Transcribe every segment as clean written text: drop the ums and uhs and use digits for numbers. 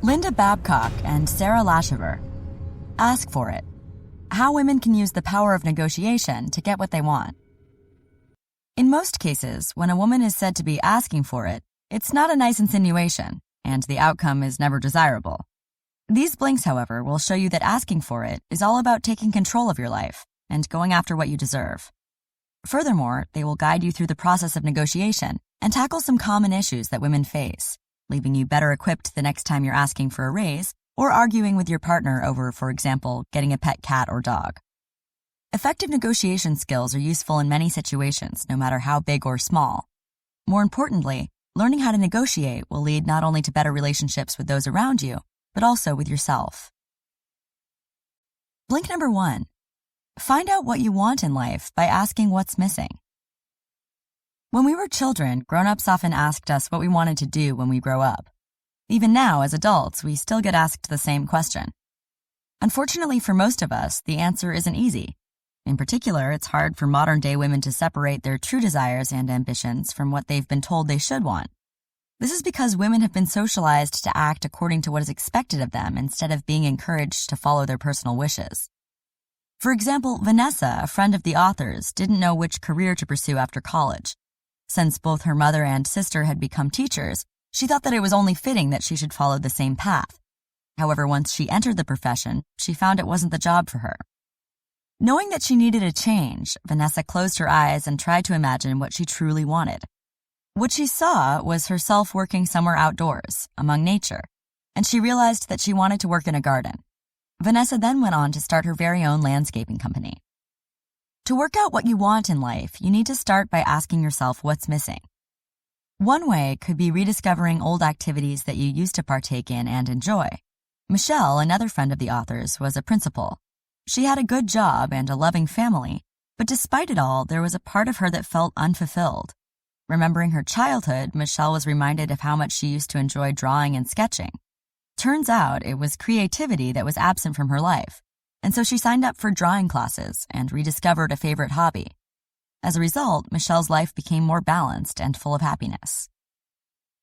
Linda Babcock and Sarah Lashover. Ask for it. How women can use the power of negotiation to get what they want. In most cases, when a woman is said to be asking for it, it's not a nice insinuation, and the outcome is never desirable. These blinks, however, will show you that asking for it is all about taking control of your life and going after what you deserve. Furthermore, they will guide you through the process of negotiation and tackle some common issues that women face, leaving you better equipped the next time you're asking for a raise or arguing with your partner over, for example, getting a pet cat or dog. Effective negotiation skills are useful in many situations, no matter how big or small. More importantly, learning how to negotiate will lead not only to better relationships with those around you, but also with yourself. Blink number 1. Find out what you want in life by asking what's missing. When we were children, grown-ups often asked us what we wanted to do when we grow up. Even now, as adults, we still get asked the same question. Unfortunately for most of us, the answer isn't easy. In particular, it's hard for modern-day women to separate their true desires and ambitions from what they've been told they should want. This is because women have been socialized to act according to what is expected of them instead of being encouraged to follow their personal wishes. For example, Vanessa, a friend of the author's, didn't know which career to pursue after college. Since both her mother and sister had become teachers, she thought that it was only fitting that she should follow the same path. However, once she entered the profession, she found it wasn't the job for her. Knowing that she needed a change, Vanessa closed her eyes and tried to imagine what she truly wanted. What she saw was herself working somewhere outdoors, among nature, and she realized that she wanted to work in a garden. Vanessa then went on to start her very own landscaping company. To work out what you want in life, you need to start by asking yourself what's missing. One way could be rediscovering old activities that you used to partake in and enjoy. Michelle, another friend of the author's, was a principal. She had a good job and a loving family, but despite it all, there was a part of her that felt unfulfilled. Remembering her childhood, Michelle was reminded of how much she used to enjoy drawing and sketching. Turns out it was creativity that was absent from her life, and so she signed up for drawing classes and rediscovered a favorite hobby. As a result, Michelle's life became more balanced and full of happiness.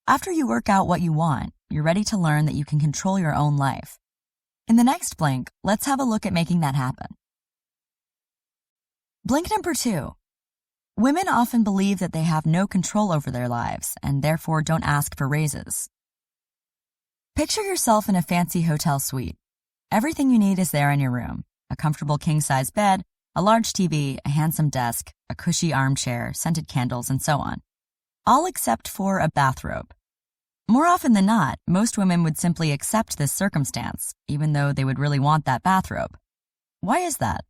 After you work out what you want, you're ready to learn that you can control your own life. In the next blink, let's have a look at making that happen. Blink number 2. Women often believe that they have no control over their lives and therefore don't ask for raises. Picture yourself in a fancy hotel suite. Everything you need is there in your room: a comfortable king-size bed, a large TV, a handsome desk, a cushy armchair, scented candles, and so on. All except for a bathrobe. More often than not, most women would simply accept this circumstance, even though they would really want that bathrobe. Why is that?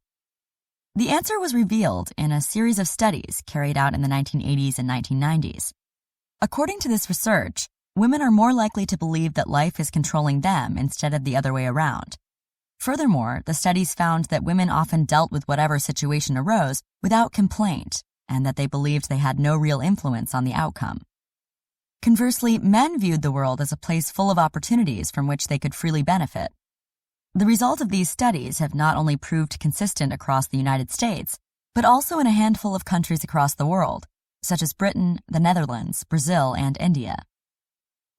The answer was revealed in a series of studies carried out in the 1980s and 1990s. According to this research, women are more likely to believe that life is controlling them instead of the other way around. Furthermore, the studies found that women often dealt with whatever situation arose without complaint, and that they believed they had no real influence on the outcome. Conversely, men viewed the world as a place full of opportunities from which they could freely benefit. The result of these studies have not only proved consistent across the United States, but also in a handful of countries across the world, such as Britain, the Netherlands, Brazil, and India.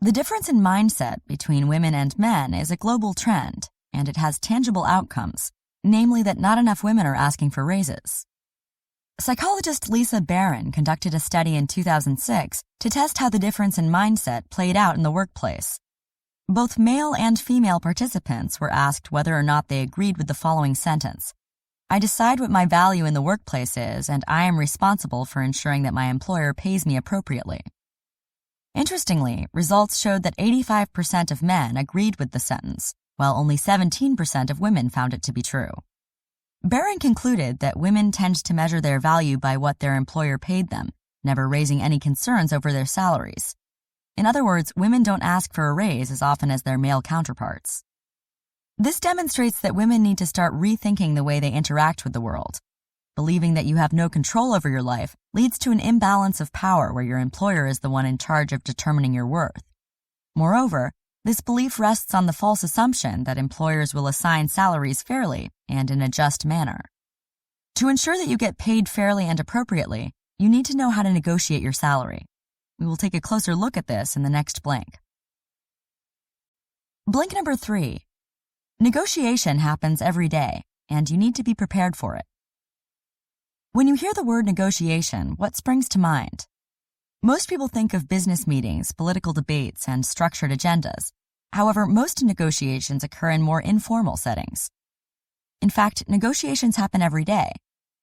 The difference in mindset between women and men is a global trend, and it has tangible outcomes, namely that not enough women are asking for raises. Psychologist Lisa Barron conducted a study in 2006 to test how the difference in mindset played out in the workplace. Both male and female participants were asked whether or not they agreed with the following sentence: "I decide what my value in the workplace is, and I am responsible for ensuring that my employer pays me appropriately." Interestingly, results showed that 85% of men agreed with the sentence, while only 17% of women found it to be true. Barron concluded that women tend to measure their value by what their employer paid them, never raising any concerns over their salaries. In other words, women don't ask for a raise as often as their male counterparts. This demonstrates that women need to start rethinking the way they interact with the world. Believing that you have no control over your life leads to an imbalance of power where your employer is the one in charge of determining your worth. Moreover, this belief rests on the false assumption that employers will assign salaries fairly and in a just manner. To ensure that you get paid fairly and appropriately, you need to know how to negotiate your salary. We will take a closer look at this in the next blank. Blink number 3. Negotiation happens every day, and you need to be prepared for it. When you hear the word negotiation, what springs to mind? Most people think of business meetings, political debates, and structured agendas. However, most negotiations occur in more informal settings. In fact, negotiations happen every day.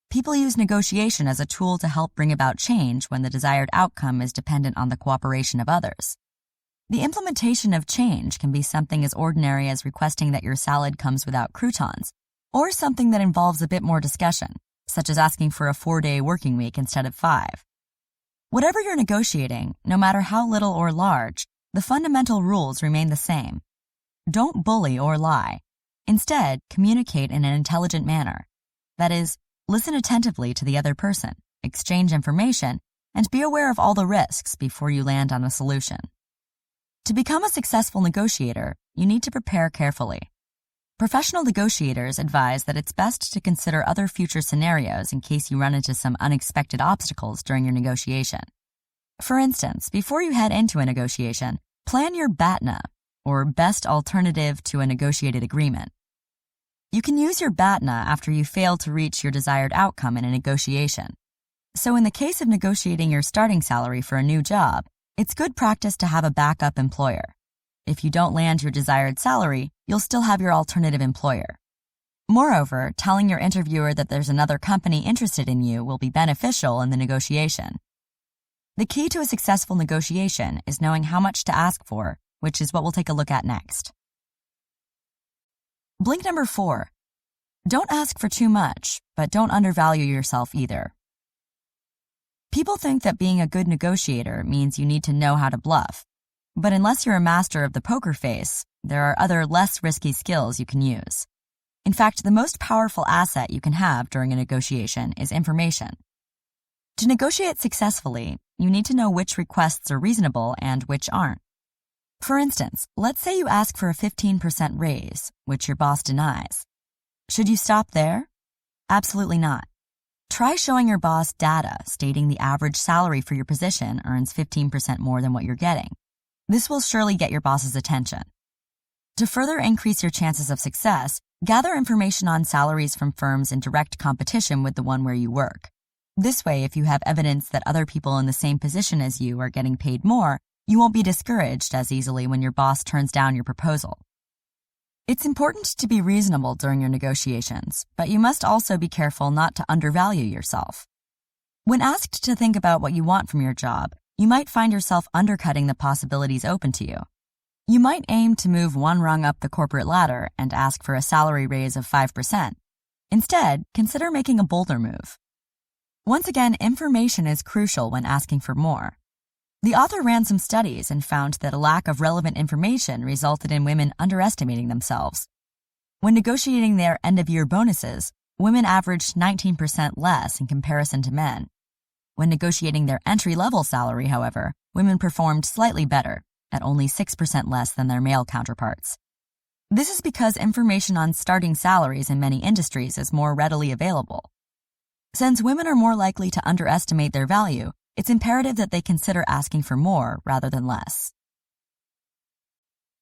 People use negotiation as a tool to help bring about change when the desired outcome is dependent on the cooperation of others. The implementation of change can be something as ordinary as requesting that your salad comes without croutons, or something that involves a bit more discussion, such as asking for a 4-day working week instead of 5. Whatever you're negotiating, no matter how little or large, the fundamental rules remain the same. Don't bully or lie. Instead, communicate in an intelligent manner. That is, listen attentively to the other person, exchange information, and be aware of all the risks before you land on a solution. To become a successful negotiator, you need to prepare carefully. Professional negotiators advise that it's best to consider other future scenarios in case you run into some unexpected obstacles during your negotiation. For instance, before you head into a negotiation, plan your BATNA, or best alternative to a negotiated agreement. You can use your BATNA after you fail to reach your desired outcome in a negotiation. So in the case of negotiating your starting salary for a new job, it's good practice to have a backup employer. If you don't land your desired salary, you'll still have your alternative employer. Moreover, telling your interviewer that there's another company interested in you will be beneficial in the negotiation. The key to a successful negotiation is knowing how much to ask for, which is what we'll take a look at next. Blink number 4. Don't ask for too much, but don't undervalue yourself either. People think that being a good negotiator means you need to know how to bluff. But unless you're a master of the poker face, there are other less risky skills you can use. In fact, the most powerful asset you can have during a negotiation is information. To negotiate successfully, you need to know which requests are reasonable and which aren't. For instance, let's say you ask for a 15% raise, which your boss denies. Should you stop there? Absolutely not. Try showing your boss data stating the average salary for your position earns 15% more than what you're getting. This will surely get your boss's attention. To further increase your chances of success, gather information on salaries from firms in direct competition with the one where you work. This way, if you have evidence that other people in the same position as you are getting paid more, you won't be discouraged as easily when your boss turns down your proposal. It's important to be reasonable during your negotiations, but you must also be careful not to undervalue yourself. When asked to think about what you want from your job, you might find yourself undercutting the possibilities open to you. You might aim to move one rung up the corporate ladder and ask for a salary raise of 5%. Instead, consider making a bolder move. Once again, information is crucial when asking for more. The author ran some studies and found that a lack of relevant information resulted in women underestimating themselves. When negotiating their end-of-year bonuses, women averaged 19% less in comparison to men. When negotiating their entry-level salary, however, women performed slightly better, at only 6% less than their male counterparts. This is because information on starting salaries in many industries is more readily available. Since women are more likely to underestimate their value, it's imperative that they consider asking for more rather than less.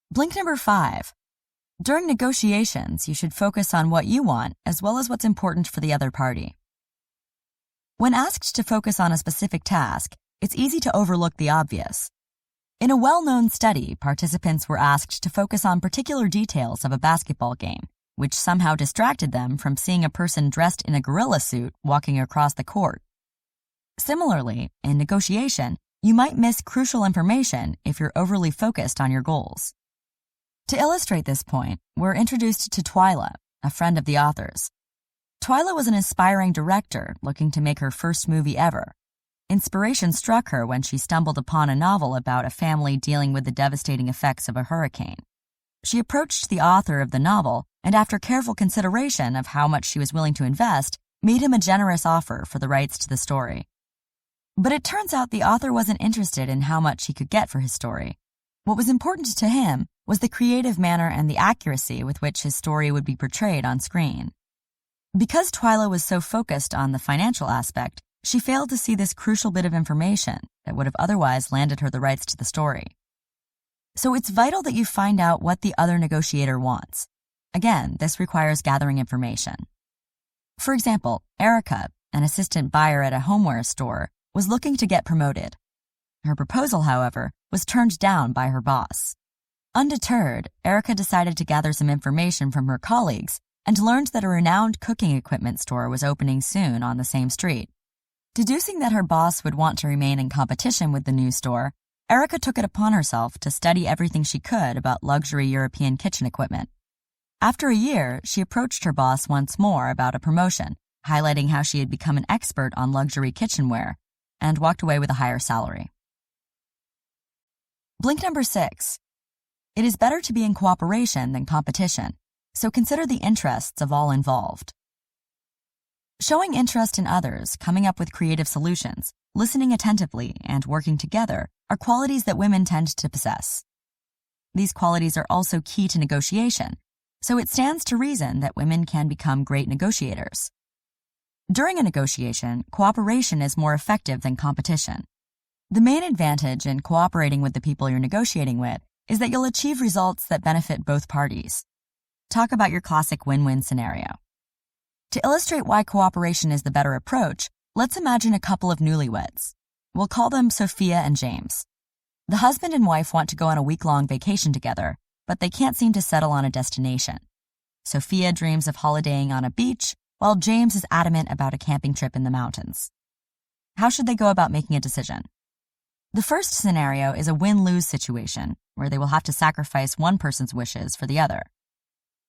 Blink number 5. During negotiations, you should focus on what you want as well as what's important for the other party. When asked to focus on a specific task, it's easy to overlook the obvious. In a well-known study, participants were asked to focus on particular details of a basketball game, which somehow distracted them from seeing a person dressed in a gorilla suit walking across the court. Similarly, in negotiation, you might miss crucial information if you're overly focused on your goals. To illustrate this point, we're introduced to Twyla, a friend of the author's. Twyla was an aspiring director looking to make her first movie ever. Inspiration struck her when she stumbled upon a novel about a family dealing with the devastating effects of a hurricane. She approached the author of the novel, and after careful consideration of how much she was willing to invest, made him a generous offer for the rights to the story. But it turns out the author wasn't interested in how much he could get for his story. What was important to him was the creative manner and the accuracy with which his story would be portrayed on screen. Because Twyla was so focused on the financial aspect, she failed to see this crucial bit of information that would have otherwise landed her the rights to the story. So it's vital that you find out what the other negotiator wants. Again, this requires gathering information. For example, Erica, an assistant buyer at a homeware store, was looking to get promoted. Her proposal, however, was turned down by her boss. Undeterred, Erica decided to gather some information from her colleagues and learned that a renowned cooking equipment store was opening soon on the same street. Deducing that her boss would want to remain in competition with the new store, Erica took it upon herself to study everything she could about luxury European kitchen equipment. After a year, she approached her boss once more about a promotion, highlighting how she had become an expert on luxury kitchenware, and walked away with a higher salary. Blink number 6. It is better to be in cooperation than competition, so consider the interests of all involved. Showing interest in others, coming up with creative solutions, listening attentively, and working together are qualities that women tend to possess. These qualities are also key to negotiation, so it stands to reason that women can become great negotiators. During a negotiation, cooperation is more effective than competition. The main advantage in cooperating with the people you're negotiating with is that you'll achieve results that benefit both parties. Talk about your classic win-win scenario. To illustrate why cooperation is the better approach, let's imagine a couple of newlyweds. We'll call them Sophia and James. The husband and wife want to go on a week-long vacation together, but they can't seem to settle on a destination. Sophia dreams of holidaying on a beach, while James is adamant about a camping trip in the mountains. How should they go about making a decision? The first scenario is a win-lose situation, where they will have to sacrifice one person's wishes for the other.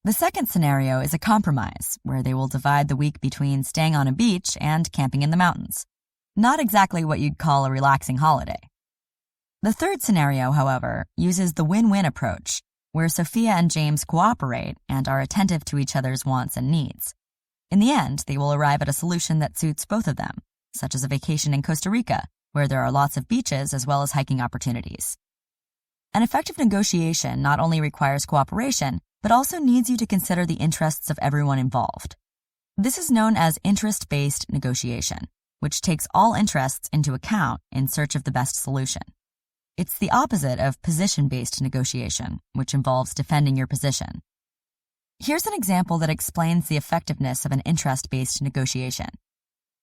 The second scenario is a compromise, where they will divide the week between staying on a beach and camping in the mountains. Not exactly what you'd call a relaxing holiday. The third scenario, however, uses the win-win approach, where Sophia and James cooperate and are attentive to each other's wants and needs. In the end, they will arrive at a solution that suits both of them, such as a vacation in Costa Rica, where there are lots of beaches as well as hiking opportunities. An effective negotiation not only requires cooperation, but also needs you to consider the interests of everyone involved. This is known as interest-based negotiation, which takes all interests into account in search of the best solution. It's the opposite of position-based negotiation, which involves defending your position. Here's an example that explains the effectiveness of an interest-based negotiation.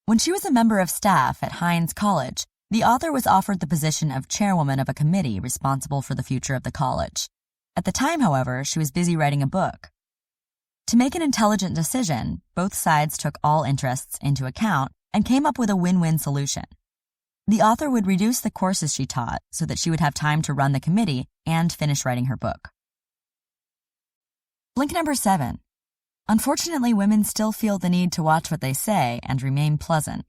When she was a member of staff at Hines College, the author was offered the position of chairwoman of a committee responsible for the future of the college. At the time, however, she was busy writing a book. To make an intelligent decision, both sides took all interests into account and came up with a win-win solution. The author would reduce the courses she taught so that she would have time to run the committee and finish writing her book. Blink number 7. Unfortunately, women still feel the need to watch what they say and remain pleasant.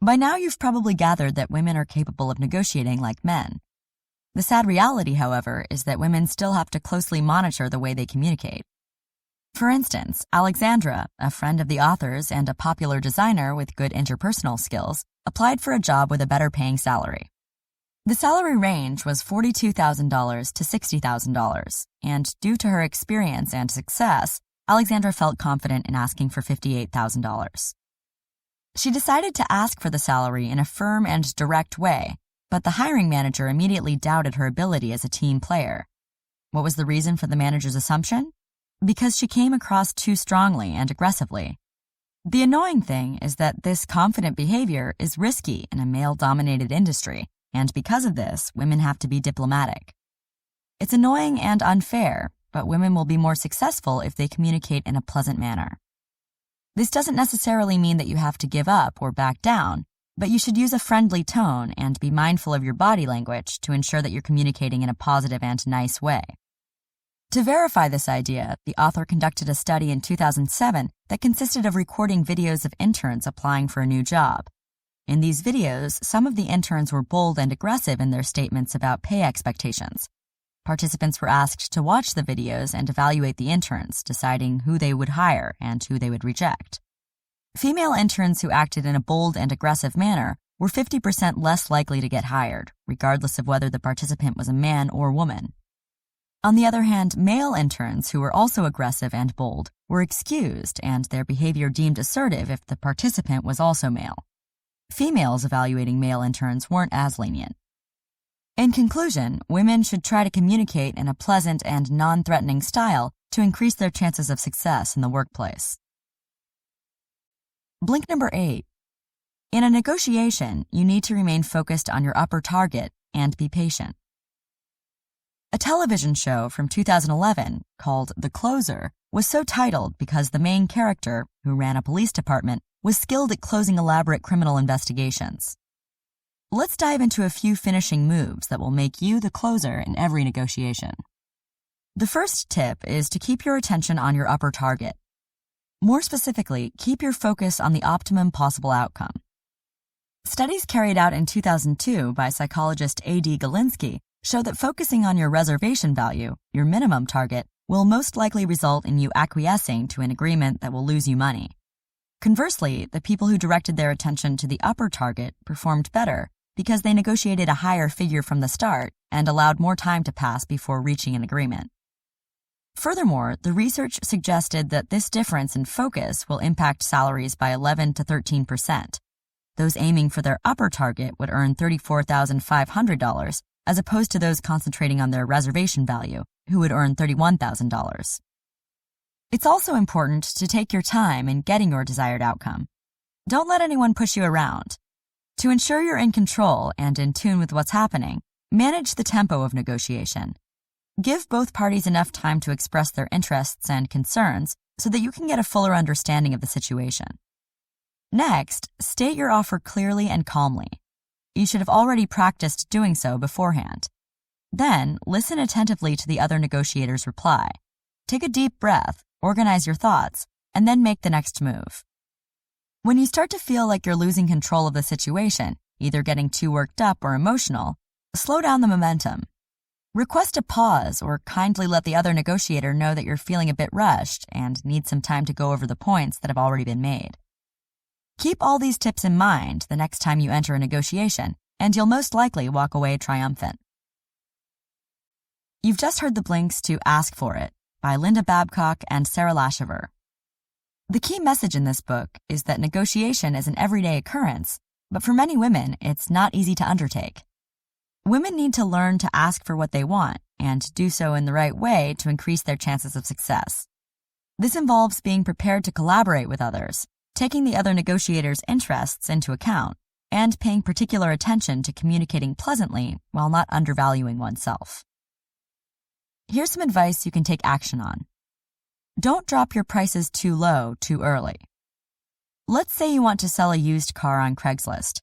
By now, you've probably gathered that women are capable of negotiating like men. The sad reality, however, is that women still have to closely monitor the way they communicate. For instance, Alexandra, a friend of the author's and a popular designer with good interpersonal skills, applied for a job with a better-paying salary. The salary range was $42,000 to $60,000, and due to her experience and success, Alexandra felt confident in asking for $58,000. She decided to ask for the salary in a firm and direct way, but the hiring manager immediately doubted her ability as a team player. What was the reason for the manager's assumption? Because she came across too strongly and aggressively. The annoying thing is that this confident behavior is risky in a male-dominated industry, and because of this, women have to be diplomatic. It's annoying and unfair, but women will be more successful if they communicate in a pleasant manner. This doesn't necessarily mean that you have to give up or back down, but you should use a friendly tone and be mindful of your body language to ensure that you're communicating in a positive and nice way. To verify this idea, the author conducted a study in 2007 that consisted of recording videos of interns applying for a new job. In these videos, some of the interns were bold and aggressive in their statements about pay expectations. Participants were asked to watch the videos and evaluate the interns, deciding who they would hire and who they would reject. Female interns who acted in a bold and aggressive manner were 50% less likely to get hired, regardless of whether the participant was a man or woman. On the other hand, male interns who were also aggressive and bold were excused and their behavior deemed assertive if the participant was also male. Females evaluating male interns weren't as lenient. In conclusion, women should try to communicate in a pleasant and non-threatening style to increase their chances of success in the workplace. Blink number 8. In a negotiation, you need to remain focused on your upper target and be patient. A television show from 2011 called The Closer was so titled because the main character, who ran a police department, was skilled at closing elaborate criminal investigations. Let's dive into a few finishing moves that will make you the closer in every negotiation. The first tip is to keep your attention on your upper target. More specifically, keep your focus on the optimum possible outcome. Studies carried out in 2002 by psychologist A.D. Galinsky show that focusing on your reservation value, your minimum target, will most likely result in you acquiescing to an agreement that will lose you money. Conversely, the people who directed their attention to the upper target performed better because they negotiated a higher figure from the start and allowed more time to pass before reaching an agreement. Furthermore, the research suggested that this difference in focus will impact salaries by 11 to 13%. Those aiming for their upper target would earn $34,500, as opposed to those concentrating on their reservation value, who would earn $31,000. It's also important to take your time in getting your desired outcome. Don't let anyone push you around. To ensure you're in control and in tune with what's happening, manage the tempo of negotiation. Give both parties enough time to express their interests and concerns so that you can get a fuller understanding of the situation. Next, state your offer clearly and calmly. You should have already practiced doing so beforehand. Then, listen attentively to the other negotiator's reply. Take a deep breath, organize your thoughts, and then make the next move. When you start to feel like you're losing control of the situation, either getting too worked up or emotional, slow down the momentum. Request a pause or kindly let the other negotiator know that you're feeling a bit rushed and need some time to go over the points that have already been made. Keep all these tips in mind the next time you enter a negotiation, and you'll most likely walk away triumphant. You've just heard the blinks to Ask For It by Linda Babcock and Sarah Lashover. The key message in this book is that negotiation is an everyday occurrence, but for many women, it's not easy to undertake. Women need to learn to ask for what they want and do so in the right way to increase their chances of success. This involves being prepared to collaborate with others, taking the other negotiator's interests into account, and paying particular attention to communicating pleasantly while not undervaluing oneself. Here's some advice you can take action on. Don't drop your prices too low too early. Let's say you want to sell a used car on Craigslist.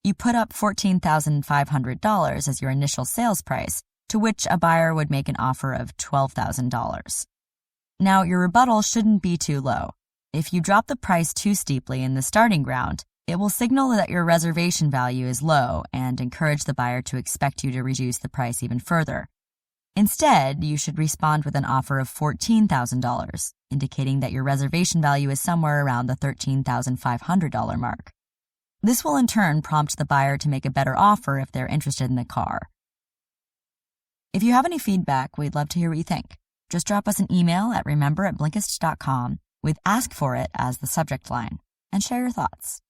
You put up $14,500 as your initial sales price, to which a buyer would make an offer of $12,000. Now, your rebuttal shouldn't be too low. If you drop the price too steeply in the starting ground, it will signal that your reservation value is low and encourage the buyer to expect you to reduce the price even further. Instead, you should respond with an offer of $14,000, indicating that your reservation value is somewhere around the $13,500 mark. This will in turn prompt the buyer to make a better offer if they're interested in the car. If you have any feedback, we'd love to hear what you think. Just drop us an email at remember@blinkist.com with Ask For It as the subject line, and share your thoughts.